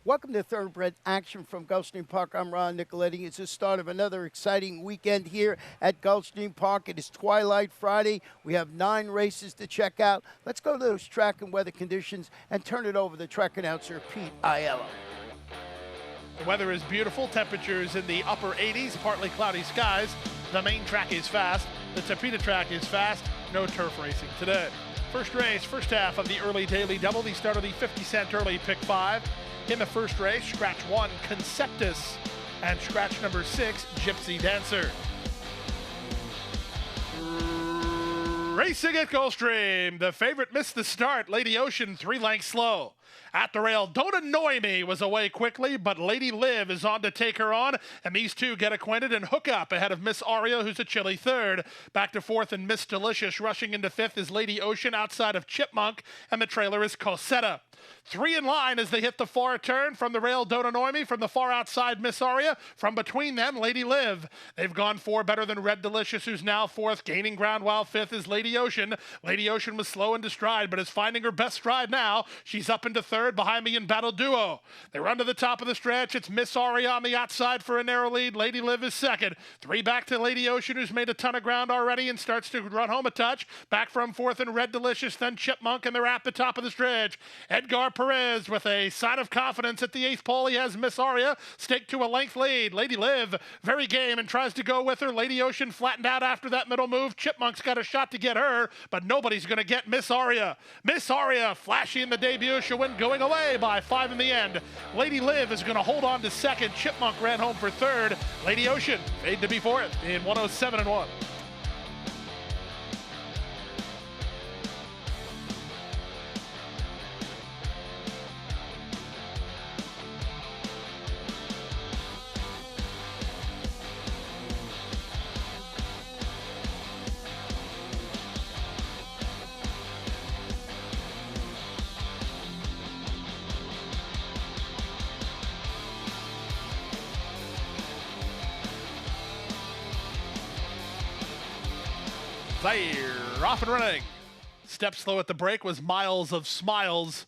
Welcome to Thoroughbred Action from Gulfstream Park. I'm Ron Nicoletti. It's the start of another exciting weekend here at Gulfstream Park. It is Twilight Friday. We have 9 races to check out. Let's go to those track and weather conditions and turn it over to track announcer Pete Aiello. The weather is beautiful. Temperatures in the upper 80s, partly cloudy skies. The main track is fast. The Tapeta track is fast. No turf racing today. First race, first half of the early daily double. The start of the 50-cent early pick 5. In the first race, scratch 1, Conceptus, and scratch number 6, Gypsy Dancer. Racing at Gulfstream, the favorite missed the start. Lady Ocean 3 lengths slow. At the rail, Don't Annoy Me was away quickly, but Lady Liv is on to take her on, and these two get acquainted and hook up ahead of Miss Aria, who's a chilly third. Back to fourth, and Miss Delicious rushing into fifth is Lady Ocean outside of Chipmunk, and the trailer is Cosetta. 3 in line as they hit the far turn. From the rail, Don't Annoy Me. From the far outside, Miss Aria. From between them, Lady Liv. They've gone 4 better than Red Delicious, who's now fourth. Gaining ground while fifth is Lady Ocean. Lady Ocean was slow into stride, but is finding her best stride now. She's up into third behind me in Battle Duo. They run to the top of the stretch. It's Miss Aria on the outside for a narrow lead. Lady Liv is second. 3 back to Lady Ocean, who's made a ton of ground already and starts to run home a touch. Back from fourth and Red Delicious, then Chipmunk, and they're at the top of the stretch. Edgar Perez with a sign of confidence at the 8th pole. He has Miss Aria staked to a length lead. Lady Liv very game and tries to go with her. Lady Ocean flattened out after that middle move. Chipmunk's got a shot to get her, but nobody's going to get Miss Aria. Miss Aria flashy in the debut. She'll win going away by 5 in the end. Lady Liv is going to hold on to second. Chipmunk ran home for third. Lady Ocean made to be fourth in 107-1. They're off and running. Step slow at the break was Miles of Smiles.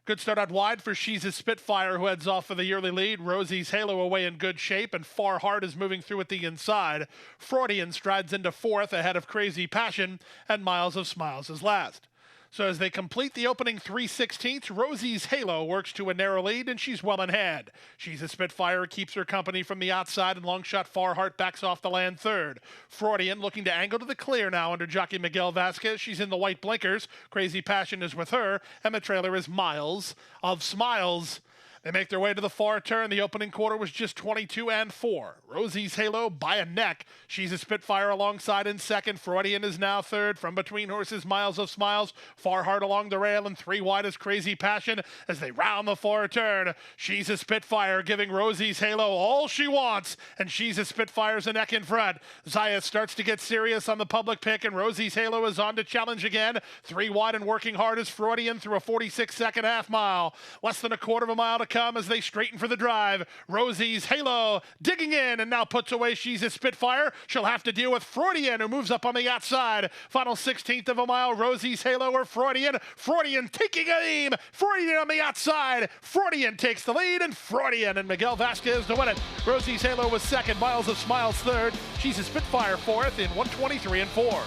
Good start out wide for She's a Spitfire, who heads off for the early lead. Rosie's Halo away in good shape, and Far Heart is moving through at the inside. Freudian strides into fourth ahead of Crazy Passion, and Miles of Smiles is last. So as they complete the opening 3/16, Rosie's Halo works to a narrow lead, and she's well in hand. She's a Spitfire, keeps her company from the outside, and long shot Far Heart backs off the land third. Freudian looking to angle to the clear now under jockey Miguel Vasquez. She's in the white blinkers. Crazy Passion is with her, and the trailer is Miles of Smiles. They make their way to the far turn. The opening quarter was just 22-4. Rosie's Halo by a neck. She's a Spitfire alongside in second. Freudian is now third. From between horses, Miles of Smiles. Far Heart along the rail, and 3 wide is Crazy Passion as they round the far turn. She's a Spitfire giving Rosie's Halo all she wants, and She's a Spitfire's a neck in front. Zayas starts to get serious on the public pick, and Rosie's Halo is on to challenge again. 3 wide and working hard is Freudian through a 46-second half mile. Less than a quarter of a mile to come as they straighten for the drive. Rosie's Halo digging in and now puts away She's a Spitfire. She'll have to deal with Freudian, who moves up on the outside. Final 16th of a mile, Rosie's Halo or Freudian. Freudian taking aim. Freudian on the outside. Freudian takes the lead, and Freudian and Miguel Vasquez to win it. Rosie's Halo was second. Miles of Smiles third. She's a Spitfire fourth in 123-4.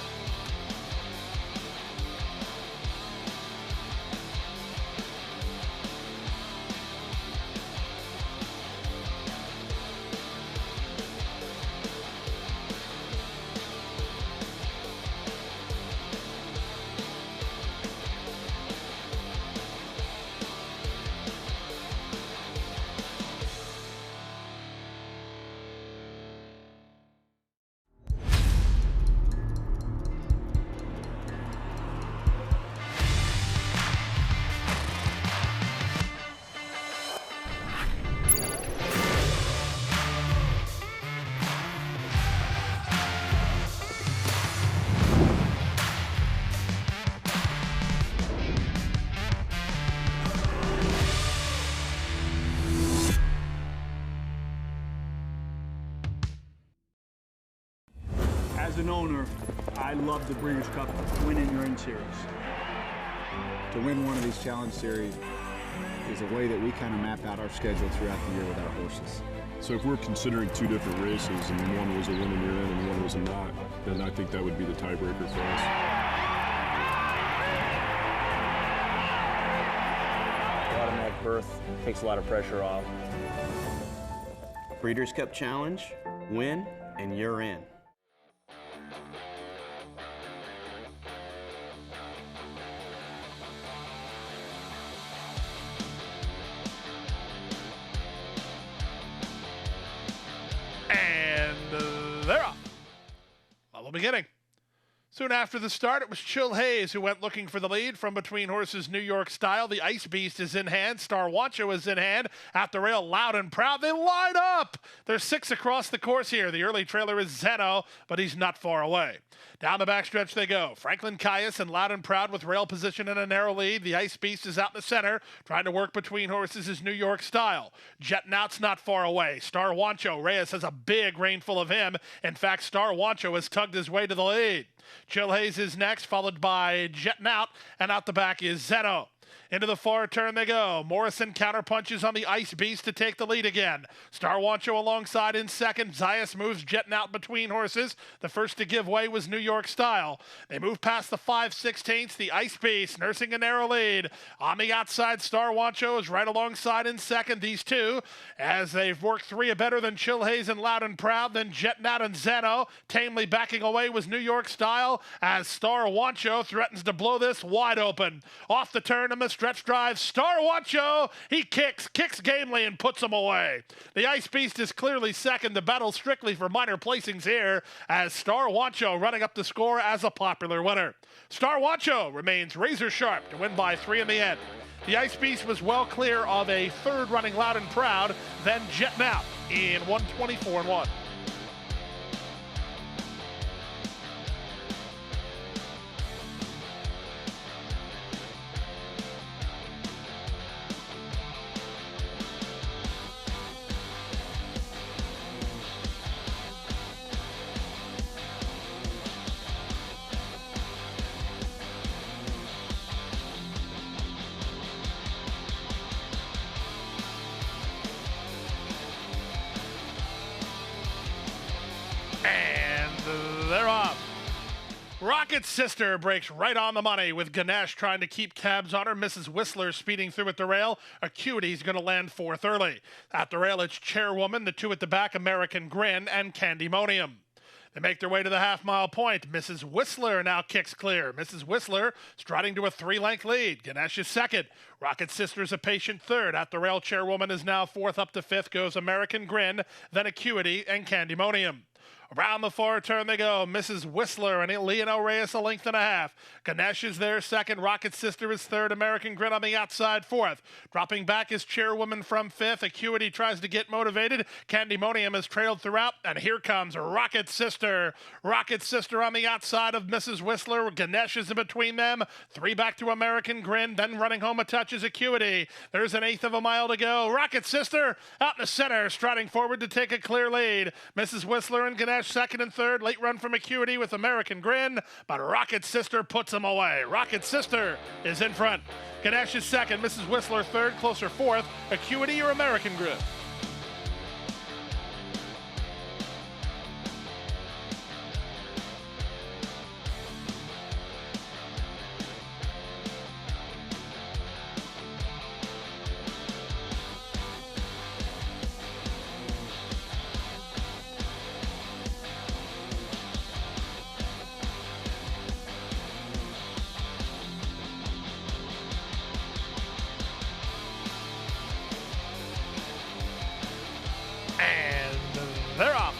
As an owner, I love the Breeders' Cup winning your series. To win one of these Challenge Series, is a way that we kind of map out our schedule throughout the year with our horses. So if we're considering two different races and one was a win and you're in and one was a not, then I think that would be the tiebreaker for us. Automatic berth takes a lot of pressure off. Breeders' Cup Challenge, win, and you're in. And they're off. Level beginning. Soon after the start, it was Chill Hayes who went looking for the lead from between horses New York Style. The Ice Beast is in hand. Star Wancho is in hand. At the rail, Loud and Proud. They line up. There's 6 across the course here. The early trailer is Zeno, but he's not far away. Down the backstretch they go. Franklin Caius and Loud and Proud with rail position and a narrow lead. The Ice Beast is out in the center. Trying to work between horses is New York Style. Jetting out's not far away. Star Wancho. Reyes has a big rainful of him. In fact, Star Wancho has tugged his way to the lead. Chill Hayes is next, followed by Jetting Out, and out the back is Zeno. Into the far turn they go. Morrison counterpunches on the Ice Beast to take the lead again. Star Wancho alongside in second. Zayas moves Jetting Out between horses. The first to give way was New York Style. They move past the 5/16. The Ice Beast nursing a narrow lead. On the outside, Star Wancho is right alongside in second. These two, as they've worked 3 better than Chill Hayes and Loud and Proud, then Jetting Out and Zeno. Tamely backing away was New York Style as Star Wancho threatens to blow this wide open. Off the turn in the stretch drive, Star Wancho, he kicks gamely and puts him away. The Ice Beast is clearly second. The battle strictly for minor placings here as Star Wancho running up the score as a popular winner. Star Wancho remains razor sharp to win by 3 in the end. The Ice Beast was well clear of a third running Loud and Proud, then Jetting Out in 124-1. And they're off. Rocket's Sister breaks right on the money with Ganesh trying to keep cabs on her. Mrs. Whistler speeding through at the rail. Acuity's going to land 4th early. At the rail, it's Chairwoman, the 2 at the back, American Grin, and Candymonium. They make their way to the half-mile point. Mrs. Whistler now kicks clear. Mrs. Whistler striding to a 3-length lead. Ganesh is second. Rocket Sister's a patient third. At the rail, Chairwoman is now 4th. Up to 5th goes American Grin, then Acuity and Candymonium. Around the far turn they go. Mrs. Whistler and Leonel Reyes a length and a half. Ganesh is there second. Rocket Sister is third. American Grin on the outside 4th. Dropping back is Chairwoman from 5th. Acuity tries to get motivated. Candymonium has trailed throughout. And here comes Rocket Sister. Rocket Sister on the outside of Mrs. Whistler. Ganesh is in between them. 3 back to American Grin. Then running home a touch is Acuity. There's an 1/8 of a mile to go. Rocket Sister out in the center, striding forward to take a clear lead. Mrs. Whistler and Ganesh second and third. Late run from Acuity with American Grin, but Rocket Sister puts him away. Rocket Sister is in front. Ganesh is second. Mrs. Whistler third, closer 4th. Acuity or American Grin. They're off.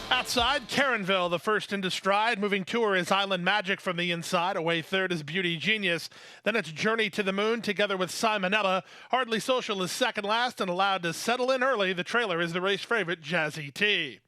Outside, Caronville, the first into stride. Moving to her is Island Magic from the inside. Away third is Beauty Genius. Then it's Journey to the Moon together with Simonella. Hardly Social is second last and allowed to settle in early. The trailer is the race favorite, Jazzy T.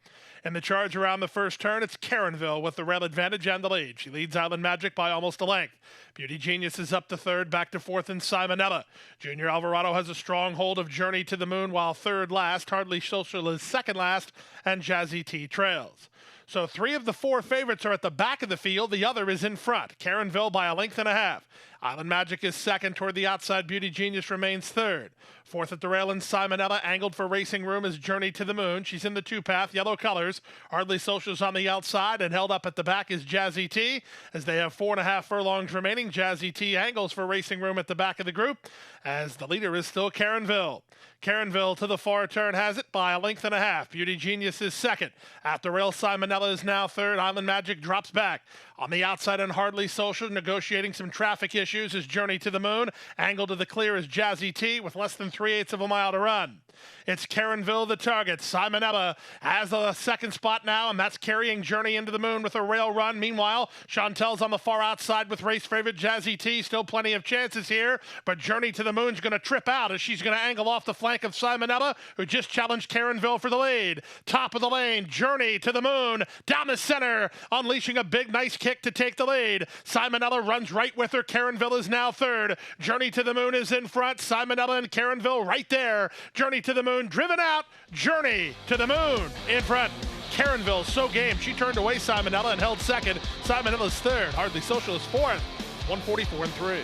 In the charge around the first turn, it's Caronville with the rail advantage and the lead. She leads Island Magic by almost a length. Beauty Genius is up to third, back to 4th in Simonella. Junior Alvarado has a strong hold of Journey to the Moon, while third last. Hardly Social is second last, and Jazzy T trails. So 3 of the 4 favorites are at the back of the field. The other is in front. Caronville by a length and a half. Island Magic is second. Toward the outside, Beauty Genius remains third. Fourth at the rail in Simonella, angled for Racing Room, is Journey to the Moon. She's in the 2-path, yellow colors. Hardly Social's on the outside, and held up at the back is Jazzy T. As they have 4.5 furlongs remaining, Jazzy T angles for Racing Room at the back of the group, as the leader is still Caronville. Caronville to the far turn has it by a length and a half. Beauty Genius is second. At the rail, Simonella is now third. Island Magic drops back. On the outside and Hardly Social, negotiating some traffic issues, is Journey to the Moon. Angled to the clear is Jazzy T with less than 3/8 of a mile to run. It's Caronville the target. Simonella has the second spot now, and that's carrying Journey into the Moon with a rail run. Meanwhile, Chantel's on the far outside with race favorite Jazzy T. Still plenty of chances here, but Journey to the Moon's going to trip out as she's going to angle off the flank of Simonella, who just challenged Caronville for the lead. Top of the lane, Journey to the Moon, down the center, unleashing a big, nice kick to take the lead. Simonella runs right with her. Caronville is now third. Journey to the Moon is in front. Simonella and Caronville right there. Journey to the Moon driven out. Journey to the Moon in front. Caronville so game. She turned away Simonella and held second. Simonella's third. Hardly Social is fourth. 144 and 3.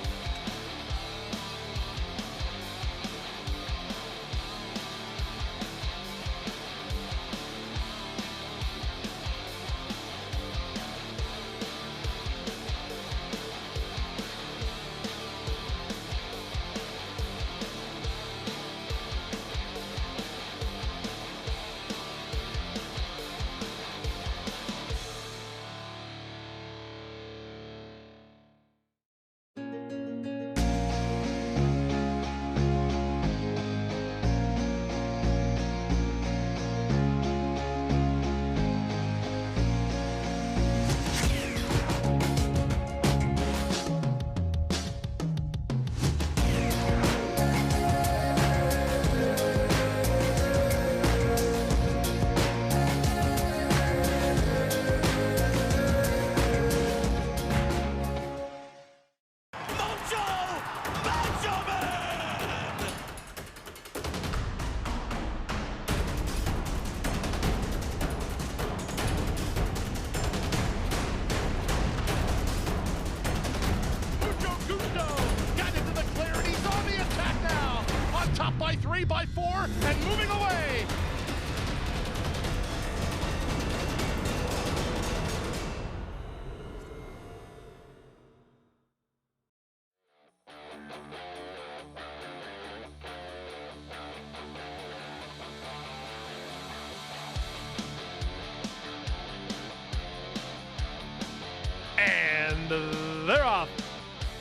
By 3, by 4, and moving away. And they're off.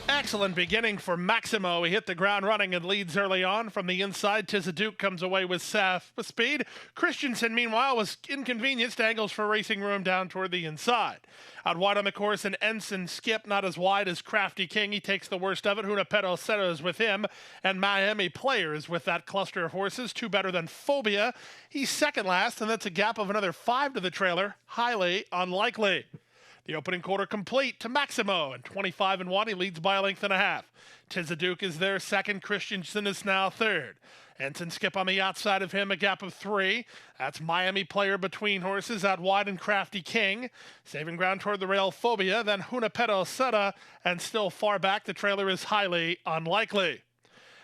Excellent beginning for Maximo. He hit the ground running and leads early on. From the inside, Tizaduke comes away with speed. Christensen, meanwhile, was inconvenienced. Angles for Racing Room down toward the inside. Out wide on the course, an Ensign Skip, not as wide as Crafty King. He takes the worst of it. Junipero Cero is with him. And Miami Player is with that cluster of horses. 2 better than Phobia. He's second last, and that's a gap of another 5 to the trailer. Highly unlikely. The opening quarter complete to Maximo, and 25 and 1. He leads by a length and a half. Tizaduke is there second. Christensen is now third. Ensign Skip on the outside of him, a gap of 3. That's Miami Player between horses, out wide and Crafty King. Saving ground toward the rail, Phobia, then Junipero Seta, and still far back, the trailer is highly unlikely.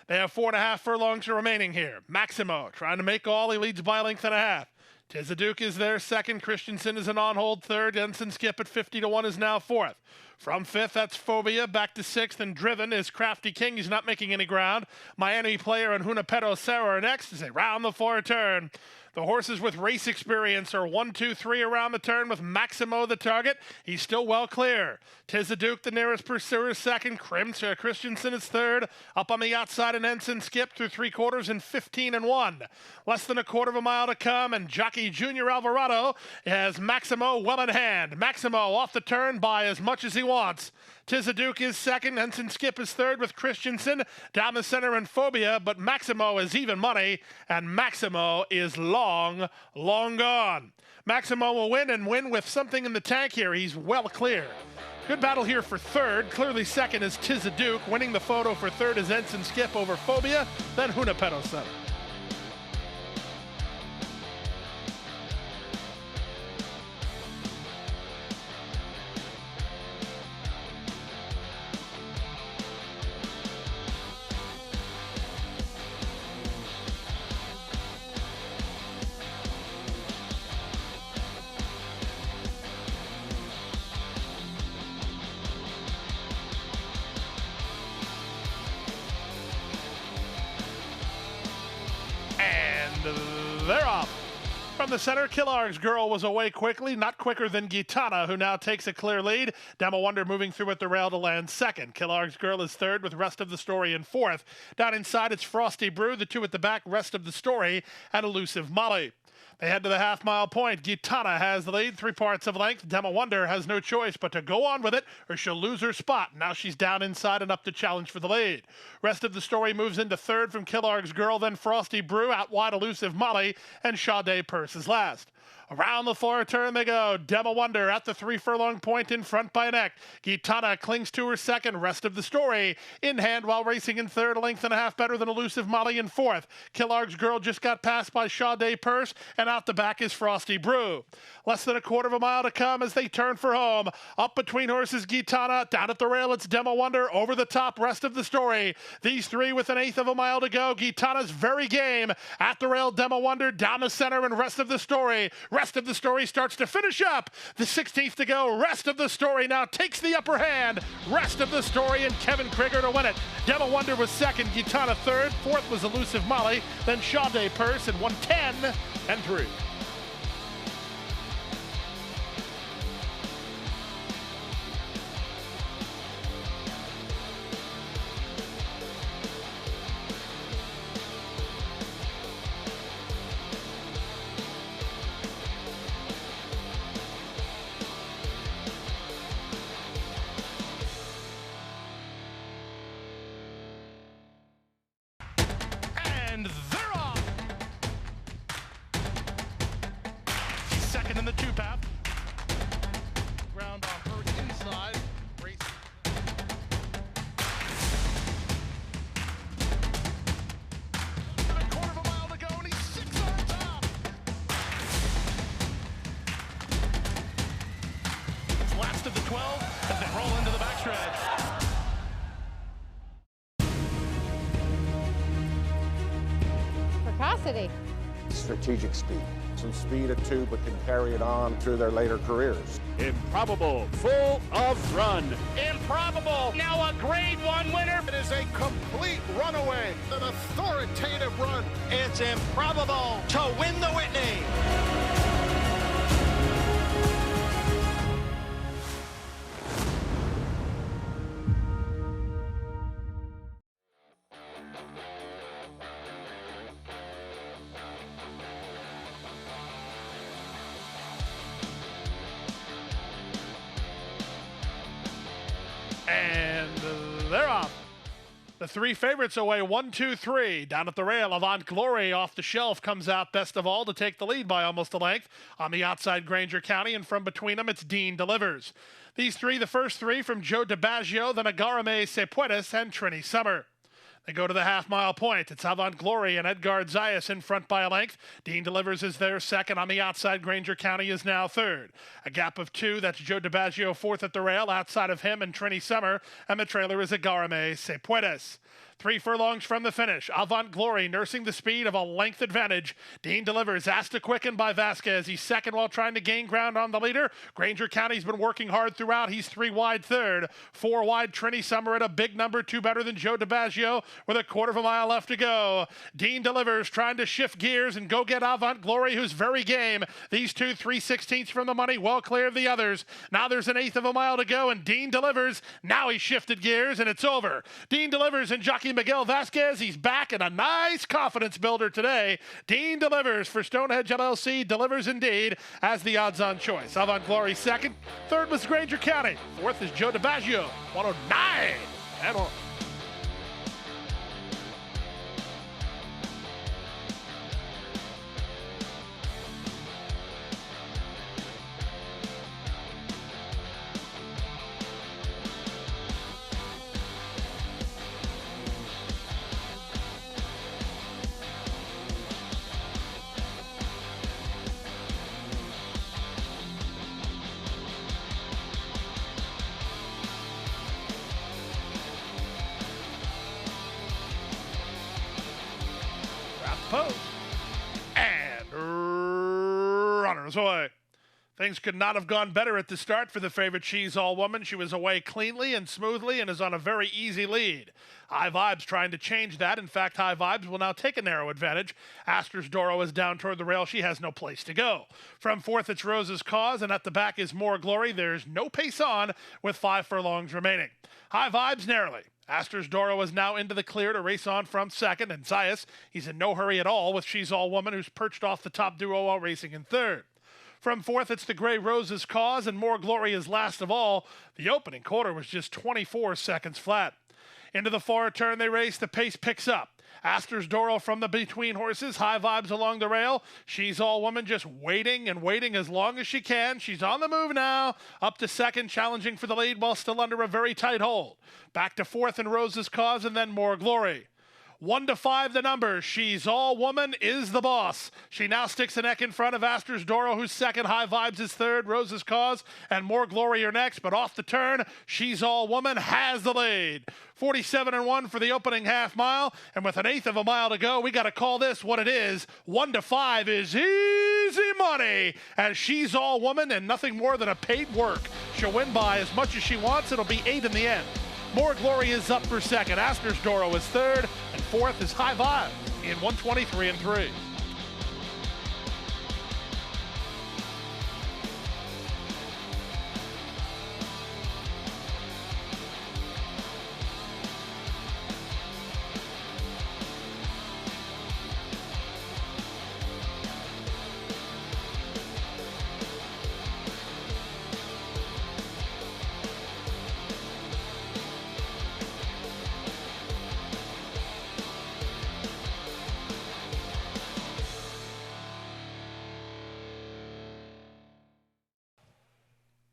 They have 4.5 furlongs remaining here. Maximo trying to make all. He leads by a length and a half. Tizaduke is there second. Christensen is an on-hold third. Ensign Skip at 50 to 1 is now fourth. From fifth, that's Phobia. Back to sixth, and driven is Crafty King. He's not making any ground. Miami Player and Junipero Cero are next as they round the far turn. The horses with race experience are 1, 2, 3 around the turn with Maximo the target. He's still well clear. Tizaduke, the nearest pursuer, second. Christensen is third. Up on the outside, an Ensign Skip through 3/4 and 15 and 1. Less than a quarter of a mile to come, and Jockey Junior Alvarado has Maximo well in hand. Maximo off the turn by as much as he wants. Tizaduke is second. Ensign Skip is third with Christensen down the center and Phobia, but Maximo is even money, and Maximo is long, long gone. Maximo will win, and win with something in the tank here. He's well clear. Good battle here for third. Clearly second is Tizaduke. Winning the photo for third is Ensign Skip over Phobia, then Junipero Cero. they're off. From the center, Killarg's Girl was away quickly, not quicker than Gitana, who now takes a clear lead. Demo Wonder moving through at the rail to land second. Killarg's Girl is third, with Rest of the Story in fourth. Down inside, it's Frosty Brew, the two at the back, Rest of the Story, and Elusive Molly. They head to the half-mile point. Gitana has the lead, 3 parts of length. Demo Wonder has no choice but to go on with it, or she'll lose her spot. Now she's down inside and up to challenge for the lead. Rest of the Story moves into third from Killarg's Girl, then Frosty Brew, out wide Elusive Molly, and Sade Purse is last. Around the far turn they go. Demo Wonder at the 3-furlong point in front by a neck. Gitana clings to her second. Rest of the Story in hand while racing in third, a length and a half better than Elusive Molly in fourth. Killarg's Girl just got passed by Sade Purse, and out the back is Frosty Brew. Less than a quarter of a mile to come as they turn for home. Up between horses, Gitana. Down at the rail, it's Demo Wonder. Over the top, Rest of the Story. These three with an eighth of a mile to go. Gitana's very game. At the rail, Demo Wonder. Down the center, and Rest of the Story. Rest of the Story starts to finish up. The 16th to go. Rest of the Story now takes the upper hand. Rest of the Story and Kevin Krieger to win it. Demo Wonder was second. Gitana third. Fourth was Elusive Molly. Then Sade Purse and 1:10 and 3. And they're off. She's second in the two-path. Ground on her inside. Race. A quarter of a mile to go, and he's 6 on top. It's last of the 12 as they roll into the backstretch. Precocity. Strategic speed. Some speed at 2, but can carry it on through their later careers. Improbable, full of run. Improbable, now a Grade 1 winner. It is a complete runaway, an authoritative run. It's Improbable to win the Whitney. And they're off. The 3 favorites away 1, 2, 3. Down at the rail, Avant Glory off the shelf comes out best of all to take the lead by almost a length. On the outside, Granger County, and from between them, it's Dean Delivers. These 3, the first 3 from Joe DiBaggio, then Agarame Sepuedes, and Trini Summer. They go to the half-mile point. It's Avant Glory and Edgar Zayas in front by a length. Dean Delivers is there second. On the outside, Granger County is now third. A gap of 2, that's Joe DiBaggio fourth at the rail. Outside of him and Trini Summer, and the trailer is Agarame Sepuedes. 3 furlongs from the finish. Avant Glory nursing the speed of a length advantage. Dean Delivers asked to quicken by Vasquez. He's second while trying to gain ground on the leader. Granger County's been working hard throughout. He's 3 wide third. 4 wide Trini Summer at a big number 2 better than Joe DiBaggio with a quarter of a mile left to go. Dean Delivers trying to shift gears and go get Avant Glory, who's very game. These 2 3/16 from the money, well clear of the others. Now there's an eighth of a mile to go, and Dean Delivers. Now he shifted gears and it's over. Dean Delivers and jockey Miguel Vasquez, he's back in a nice confidence builder today. Dean Delivers for Stonehenge LLC, delivers indeed as the odds-on choice. Avant Glory second. Third was Granger County. Fourth is Joe DiBaggio, 109 and 1. Post and runners away. Things could not have gone better at the start for the favorite She's All Woman. She was away cleanly and smoothly and is on a very easy lead. High Vibes trying to change that. In fact, High Vibes will now take a narrow advantage. Astor's Doro is down toward the rail. She has no place to go. From fourth, it's Rose's Cause, and at the back is More Glory. There's no pace on with 5 furlongs remaining. High Vibes narrowly. Astor's Doro is now into the clear to race on from second, and Zayas, he's in no hurry at all with She's All Woman, who's perched off the top duo while racing in third. From fourth, it's the Grey Rose's Cause, and More Glory is last of all. The opening quarter was just 24 seconds flat. Into the far turn they race, the pace picks up. Astor's Doro from the between horses, High Vibes along the rail. She's All Woman just waiting and waiting as long as she can. She's on the move now, up to second, challenging for the lead while still under a very tight hold. Back to fourth in Rose's Cause, and then More Glory. 1 to 5 the number. She's All Woman is the boss. She now sticks a neck in front of Astor's Doro, who's second. High Vibes is third. Rose's Cause and More Glory are next. But off the turn, She's All Woman has the lead. 47-1 for the opening half mile. And with 1/8 of a mile to go, we got to call this what it is. 1 to 5 is easy money. As She's All Woman and nothing more than a paid work. She'll win by as much as she wants. It'll be 8 in the end. More Glory is up for second. Astor's Doro is third. And fourth is High Vibe in 123-3.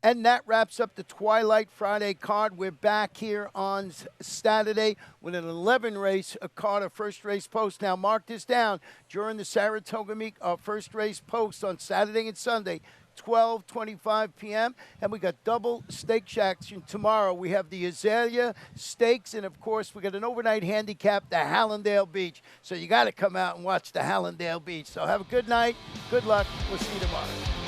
And that wraps up the Twilight Friday card. We're back here on Saturday with an 11-race card, a first race post. Now, mark this down. During the Saratoga Meet, our first race post on Saturday and Sunday, 12:25 p.m. And we got double stake action tomorrow. We have the Azalea Stakes, and, of course, we got an overnight handicap, the Hallandale Beach. So you got to come out and watch the Hallandale Beach. So have a good night. Good luck. We'll see you tomorrow.